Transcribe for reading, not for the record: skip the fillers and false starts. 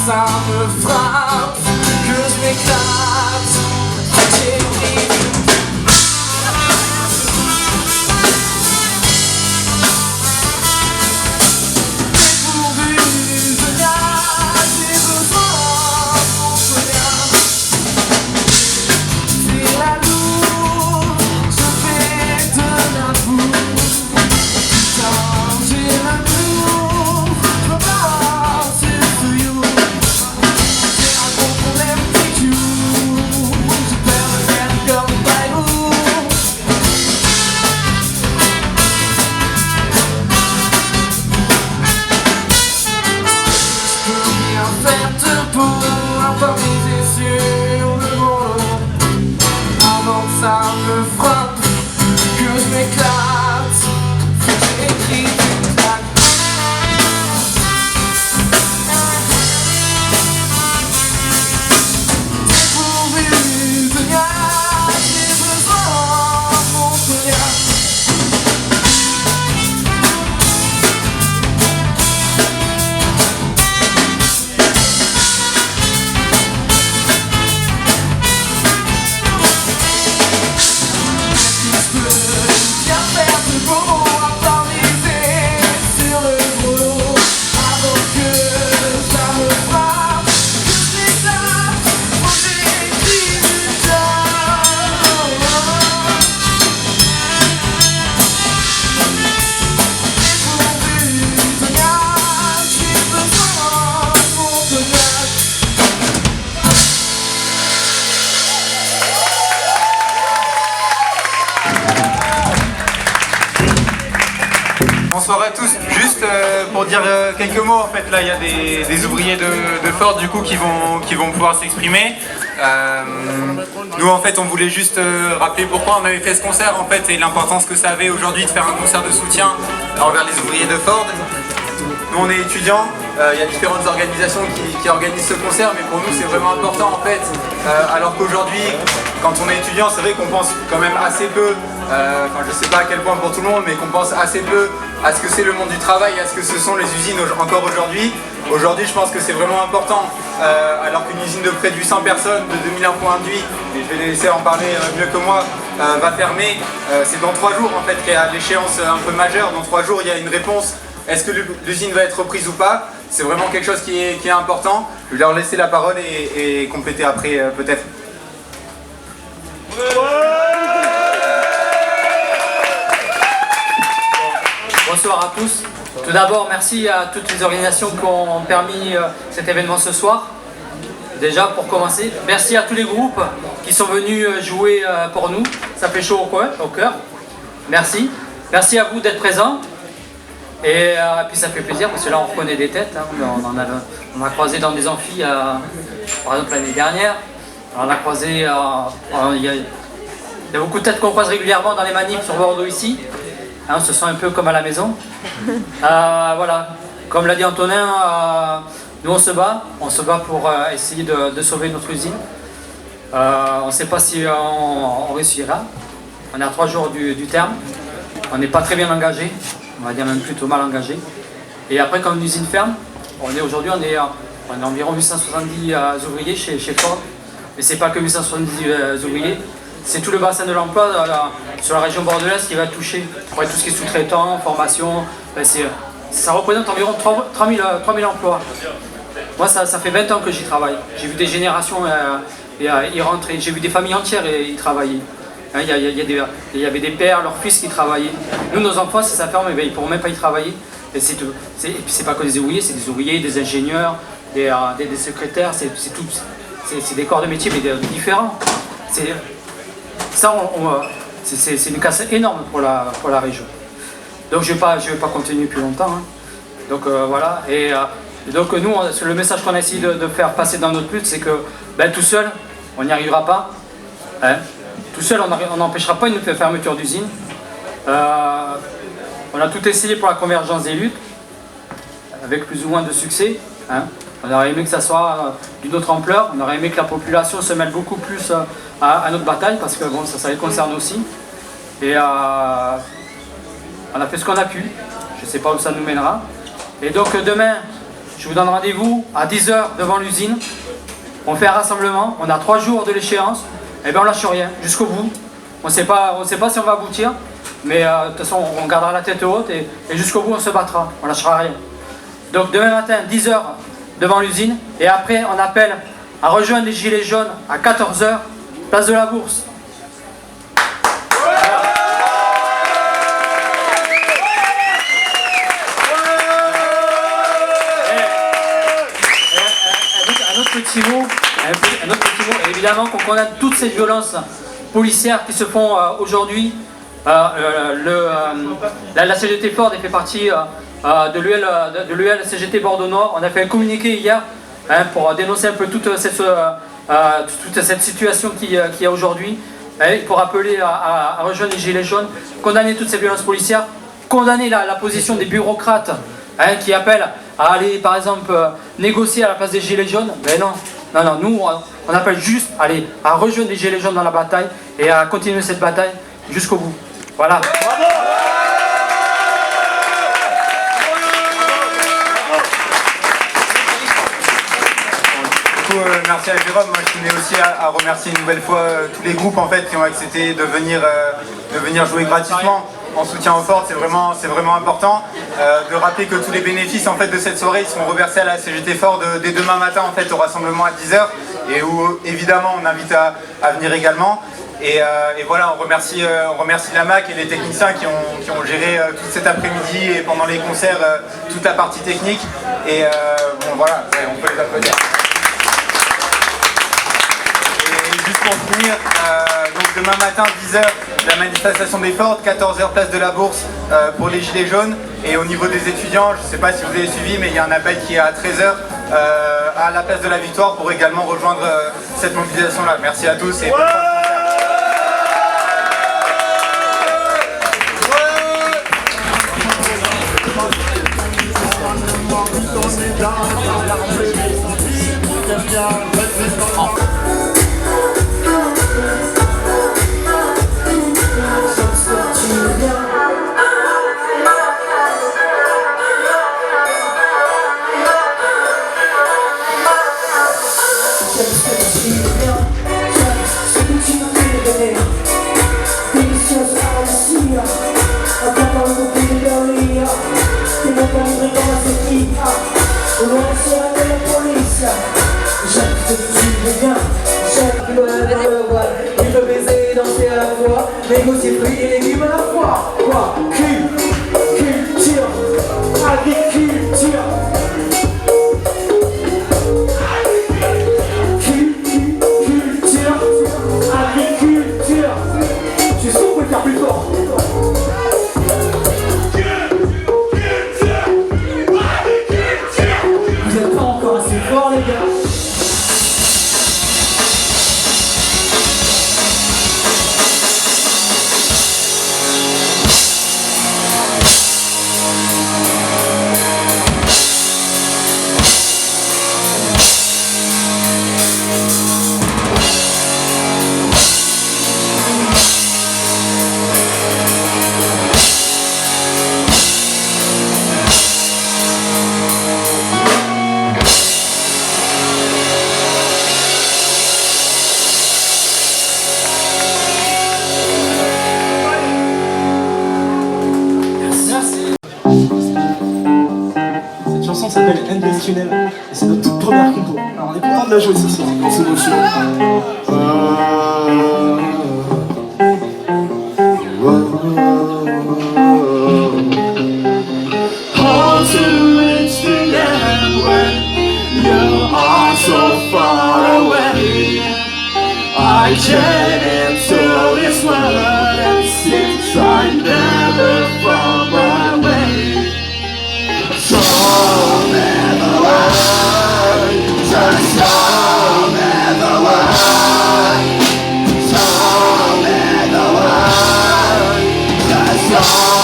Ça me frappe, que je m'éclate. Dépourvu de gaz, j'ai besoin de rien. C'est la lourde, je fais de la boue. Quand j'ai l'amour, je pense to you. Ça me frappe, que je m'éclate, j'écris une traque. Dépourvu de gaz, j'ai besoin de mon cognac. Bonsoir à tous, juste pour dire quelques mots, en fait là il y a des ouvriers de Ford du coup qui vont pouvoir s'exprimer. Nous en fait on voulait juste rappeler pourquoi on avait fait ce concert en fait et l'importance que ça avait aujourd'hui de faire un concert de soutien envers les ouvriers de Ford. Nous on est étudiants, il y a différentes organisations qui organisent ce concert, mais pour nous c'est vraiment important en fait, alors qu'aujourd'hui quand on est étudiant c'est vrai qu'on pense quand même assez peu, enfin je sais pas à quel point pour tout le monde, mais qu'on pense assez peu à ce que c'est le monde du travail, à ce que ce sont les usines encore aujourd'hui. Aujourd'hui je pense que c'est vraiment important, alors qu'une usine de près de 800 personnes, de 2000 emplois induits, et je vais les laisser en parler mieux que moi, va fermer. C'est dans 3 jours en fait qu'il y a l'échéance un peu majeure, dans 3 jours il y a une réponse. Est-ce que l'usine va être reprise ou pas? C'est vraiment quelque chose qui est important. Je vais leur laisser la parole et compléter après peut-être. Bonsoir à tous. Tout d'abord, merci à toutes les organisations qui ont permis cet événement ce soir. Déjà, pour commencer, merci à tous les groupes qui sont venus jouer pour nous. Ça fait chaud au cœur. Merci. Merci à vous d'être présents. Et puis ça fait plaisir parce que là on reconnaît des têtes. Hein. On a croisé dans des amphis, par exemple l'année dernière. On a croisé, il y a beaucoup de têtes qu'on croise régulièrement dans les manifs sur Bordeaux ici. Hein, on se sent un peu comme à la maison. Voilà, comme l'a dit Antonin, nous on se bat pour essayer de sauver notre usine. On ne sait pas si on réussira. On est à 3 jours du terme. on n'est pas très bien engagé, on va dire même plutôt mal engagé. Et après, quand une usine ferme, aujourd'hui on est environ 870 ouvriers chez Ford. Mais c'est pas que 870 ouvriers, c'est tout le bassin de l'emploi sur la région bordelaise qui va toucher. Après tout ce qui est sous-traitant, formation, ça représente environ 3000 emplois. Moi ça fait 20 ans que j'y travaille. J'ai vu des générations y rentrer, j'ai vu des familles entières y travailler. Il y avait des pères, leurs fils qui travaillaient. Nous, nos enfants, si ça ferme, ils ne pourront même pas y travailler. Et puis c'est pas que des ouvriers, c'est des ouvriers, des ingénieurs, des secrétaires, c'est des corps de métier mais différents. C'est une casse énorme pour la région. Donc je vais pas continuer plus longtemps. Hein. Donc voilà. Et donc nous, le message qu'on a essayé de faire passer dans notre lutte, c'est que tout seul, on n'y arrivera pas. Hein. Tout seul, on n'empêchera pas une fermeture d'usine. On a tout essayé pour la convergence des luttes, avec plus ou moins de succès. Hein. On aurait aimé que ça soit d'une autre ampleur, on aurait aimé que la population se mêle beaucoup plus à notre bataille, parce que bon, ça les concerne aussi. Et on a fait ce qu'on a pu, je ne sais pas où ça nous mènera. Et donc demain, je vous donne rendez-vous à 10 h devant l'usine. On fait un rassemblement, on a 3 jours de l'échéance, et bien on lâche rien, jusqu'au bout. On ne sait pas si on va aboutir, mais de toute façon on gardera la tête haute et jusqu'au bout on se battra, on lâchera rien. Donc demain matin, 10 h devant l'usine, et après on appelle à rejoindre les Gilets jaunes à 14 h, place de la Bourse. Un autre petit mot, évidemment qu'on condamne toutes ces violences policières qui se font aujourd'hui. La CGT Ford fait partie de l'UL CGT Bordeaux Nord. On a fait un communiqué hier pour dénoncer un peu toute cette situation qu'il y a aujourd'hui, pour appeler à rejoindre les Gilets jaunes, condamner toutes ces violences policières, condamner la position des bureaucrates qui appellent à aller par exemple négocier à la place des Gilets jaunes. Mais non, nous on appelle juste à rejoindre les Gilets jaunes dans la bataille et à continuer cette bataille jusqu'au bout. Voilà. Merci à Jérôme. Moi je tenais aussi à remercier une nouvelle fois tous les groupes en fait qui ont accepté de venir jouer gratuitement en soutien aux Ford. C'est vraiment important de rappeler que tous les bénéfices en fait de cette soirée ils seront reversés à la CGT Ford dès demain matin en fait au rassemblement à 10 h, et où évidemment on invite à venir également. Et voilà, on remercie la MAC et les techniciens qui ont géré tout cet après-midi et pendant les concerts toute la partie technique. Et bon voilà, on peut les applaudir. Juste pour finir, donc demain matin 10 h la manifestation des Ford, 14 h place de la Bourse pour les Gilets jaunes. Et au niveau des étudiants, je ne sais pas si vous avez suivi, mais il y a un appel qui est à 13 h à la place de la Victoire pour également rejoindre cette mobilisation là. Merci à tous et bonne fin de Polizia, gente, s'appelle Endless Tunnel et c'est notre toute première compo. Alors on est content de la jouer ce soir. C'est beau show. How to reach the end when you are so far away. I came into this world and since I never found my way. Show me the way, just show me the way. Show me the way, just show